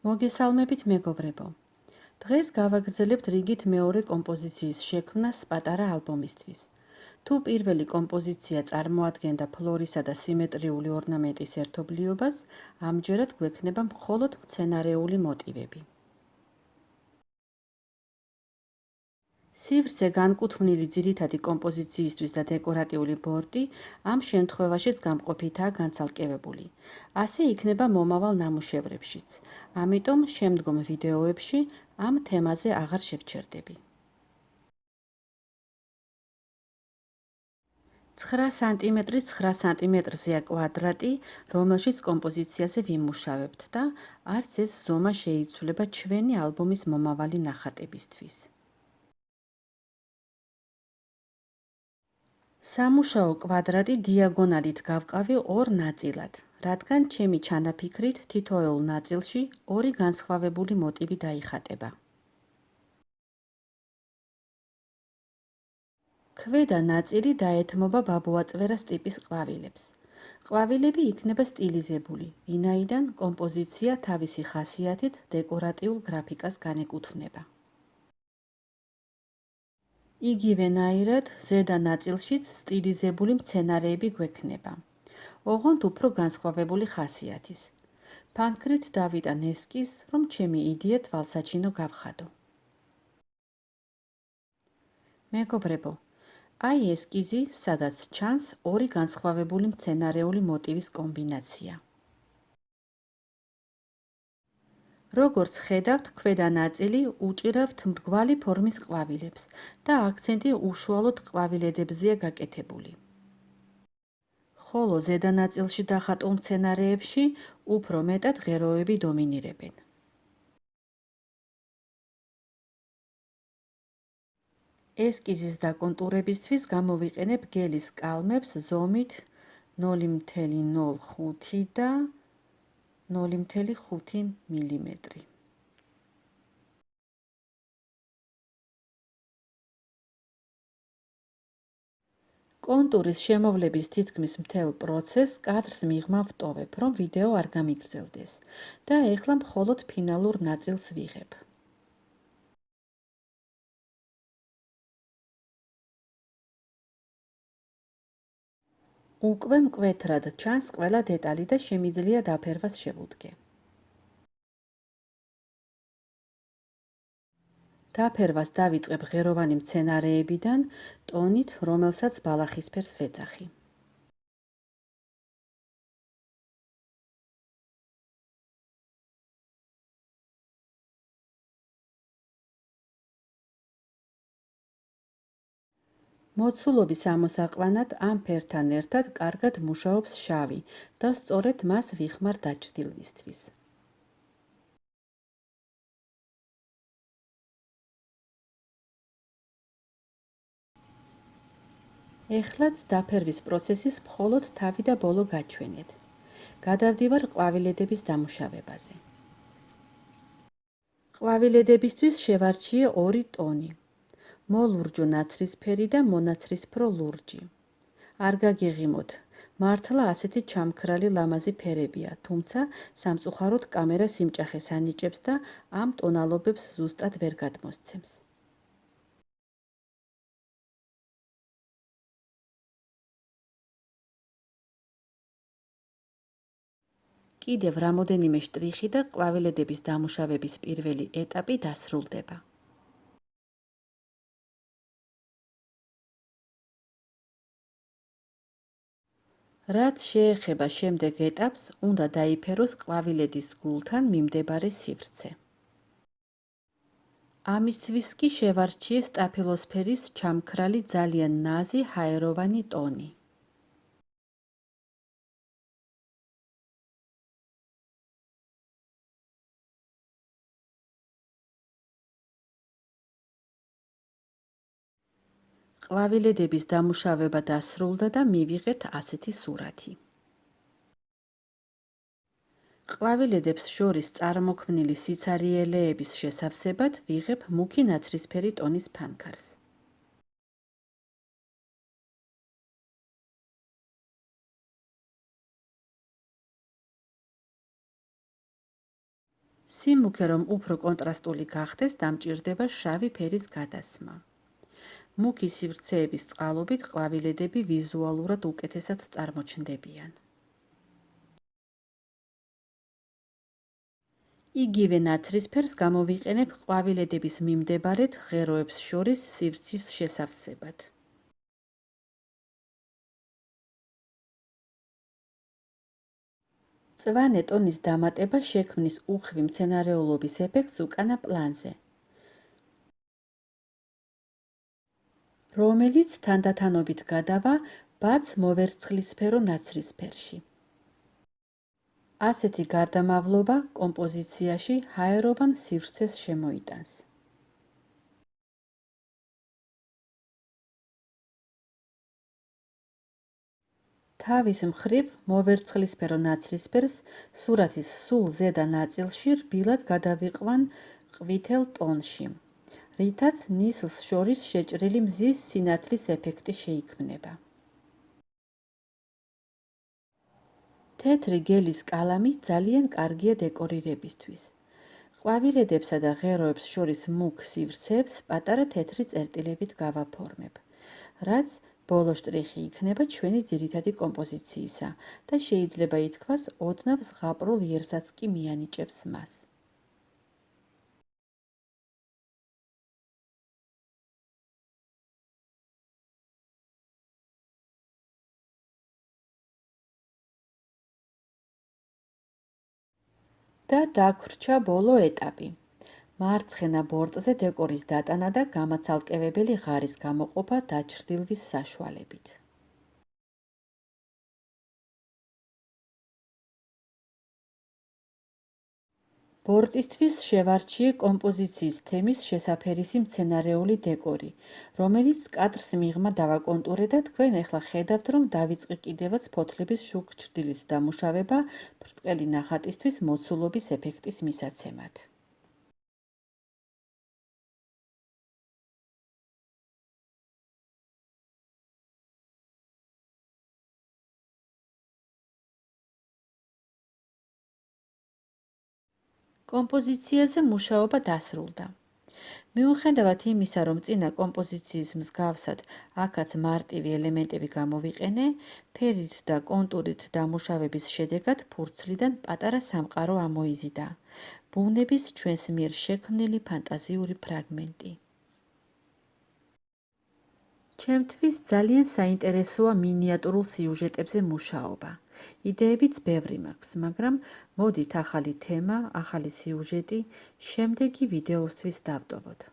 მოგესალმებით მეგობრებო. დღეს გავაგრძელებთ რიგით მეორე კომპოზიციის შექმნას პატარა ალბომისთვის. თუ პირველი კომპოზიცია წარმოადგენდა ფლორისა და სიმეტრიული ორნამენტის ერთობლიობას, ამჯერად გვექნება მხოლოდ მცენარეული მოტივები. სივრცე განკუთვნილი ძირითადი კომპოზიციისთვის და დეკორატიული ბორტი ამ შემთხვევაშიც გამყოფითაა განცალკევებული. ასე იქნება მომავალ ნამუშევრებშიც. ამიტომ შემდგომ ვიდეოებში ამ თემაზე აღარ შევჩერდები. 9 სანტიმეტრის 9 სანტიმეტრზეა კვადრატი, რომელშიც კომპოზიციაზე ვიმუშავებთ და არც ეს ზომა შეიცვლება ჩვენი ალბომის მომავალი ნახატებისთვის. სამუშაო კვადრატი დიაგონალით გავყავი ორ ნაწილად, რადგან ჩემი ჩანაფიქრით თითოეულ ნაწილში ორი განსხვავებული მოტივი დაიხატება. ქვედა ნაწილი დაეთმობა ბაბუაწვერას ტიპის ყვავილებს. ყვავილები იქნება სტილიზებული, ვინაიდან კომპოზიცია თავისი ხასიათით დეკორატიულ გრაფიკას განეკუთვნება. იგივენაირად ზედა ნაწილშიც სტილიზებული მცენარეები გვექნება. ოღონდ უფრო განსხვავებული ხასიათის. ფანქრით დავიტან ესკიზს, რომ ჩემი იდეა თვალსაჩინო გავხადო. მეგობრებო, აი ესკიზი, სადაც ჩანს ორი განსხვავებული მცენარეული მოტივის კომბინაცია. როგორც ხედავთ, ქვედა ნაწილი უჭირავთ მრგვალი ფორმის ყვავილებს და აქცენტი უშუალოდ ყვავილედებზეა გაკეთებული. ხოლო ზედა ნაწილში დახატულ მცენარეებში უფრო მეტად ღეროები დომინირებენ. ესკიზის დაკონტურებისთვის გამოვიყენებ გელის კალმებს ზომით 0,05 და 0,5 მილიმეტრი. კონტურის შემოვლების თითქმის მთელ პროცესს კადრს მიღმა ვტოვებ, რომ ვიდეო არ გამიგრძელდეს და ეხლა მხოლოდ ფინალურ ნაწილს ვიღებ. უკვე მკვეთრად ჩანს ყველა დეტალი და შემიძლია დაფერვას შევუდგე. დაფერვას დავიწყებ ღეროვანი მცენარეებიდან, ტონით, რომელსაც ბალახისფერს ვეძახი. მოცულობის ამოსაყვანად ამ ფერთან ერთად კარგად მუშაობს შავი და სწორედ მას ვიხმარ დაჭდილვისთვის. ეხლაც დაფერვის პროცესის მხოლოდ თავი და ბოლო გაჩვენეთ. გადავდივარ ყვავილედების დამუშავებაზე. ყვავილედებისთვის შევარჩიე ორი ტონი. მოლურჯო ნაცრისფერი და მონაცრისფრო ლურჯი. არ გაგეღიმოთ, მართლა ასეთი ჩამქრალი ლამაზი ფერებია, თუმცა სამწუხაროდ კამერა სიმჭახეს ანიჭებს და ამ ტონალობებს ზუსტად ვერ გადმოსცემს. კიდევ რამოდენიმე შტრიხი და ყვავილედების დამუშავების პირველი ეტაპი დასრულდება. რაც შეეხება შემდეგ ეტაპს, უნდა დაიფეროს ყვავილედის გულთან მიმდებარე სივრცე. ამისთვის კი შევარჩიე სტაფილოსფერის ჩამქრალი ძალიან ნაზი ჰაეროვანი ტონი. ყვავილედების დამუშავება დასრულდა და მივიღეთ ასეთი სურათი. ყვავილედებს შორის წარმოქმნილი სიცარიელეების შესავსებად ვიღებ მუქი ნაცრისფერი ტონის ფანქარს. სიმუქე რომ უფრო კონტრასტული გახდეს, დამჭირდება შავი ფერის გადასმა. მუქი სივრცეების წყალობით ყვავილედები ვიზუალურად უკეთესად წარმოჩნდებიან. იგივე ნაცრისფერს გამოვიყენებ ყვავილედების მიმდებარედ ღეროებს შორის სივრცის შესავსებად. მწვანე ტონის დამატება შექმნის უხვი მცენარეულობის ეფექტს უკანა პლანზე, რომელიც თანდათანობით გადავა ბაც მოვერცხლისფერო ნაცრისფერში. ასეთი გარდამავლობა კომპოზიციაში ჰაეროვან სივრცეს შემოიტანს. თავის მხრივ მოვერცხლისფერო ნაცრისფერს სურათის სულ ზედა ნაწილში რბილად გადავიყვან ყვითელ ტონში, რითაც ნისლს შორის შეჭრილი მზის სინათლის ეფექტი შეიქმნება. თეთრი გელის კალამი ძალიან კარგია დეკორირებისთვის. ყვავილედებსა და ღეროებს შორის მუქ სივრცეებს პატარა თეთრი წერტილებით გავაფორმებ, რაც ბოლო შტრიხი იქნება ჩვენი ძირითადი კომპოზიციისა და შეიძლება ითქვას ოდნავ ზღაპრულ იერსაც კი მიანიჭებს მას. და დაგვრჩა ბოლო ეტაპი. მარცხენა ბორტზე დეკორის დატანა და გამაცალკევებელი ღარის გამოყოფა დაჩრდილვის საშუალებით. ბორტისთვის შევარჩიე კომპოზიციის თემის შესაფერისი მცენარეული დეკორი, რომელიც კადრს მიღმა დავაკონტურე და თქვენ ახლა ხედავთ, რომ დავიწყე კიდევაც ფოთლების შუქ ჩრდილით დამუშავება ბრტყელი ნახატისთვის მოცულობის ეფექტის მისაცემად. კომპოზიციაზე მუშაობა დასრულდა. მიუხედავად იმისა, რომ წინა კომპოზიციის მსგავსად აქაც მარტივი ელემენტები გამოვიყენე, ფერით და კონტურით დამუშავების შედეგად ფურცლიდან პატარა სამყარო ამოიზიდა. ბუნების ჩვენს მიერ შექმნილი ფანტაზიური ფრაგმენტი. ჩემთვის ძალიან საინტერესოა მინიატურულ სიუჟეტებზე მუშაობა. იდეებიც ბევრი მაქვს, მაგრამ მოდით ახალი თემა, ახალი სიუჟეტი შემდეგი ვიდეოსთვის დავტოვოთ.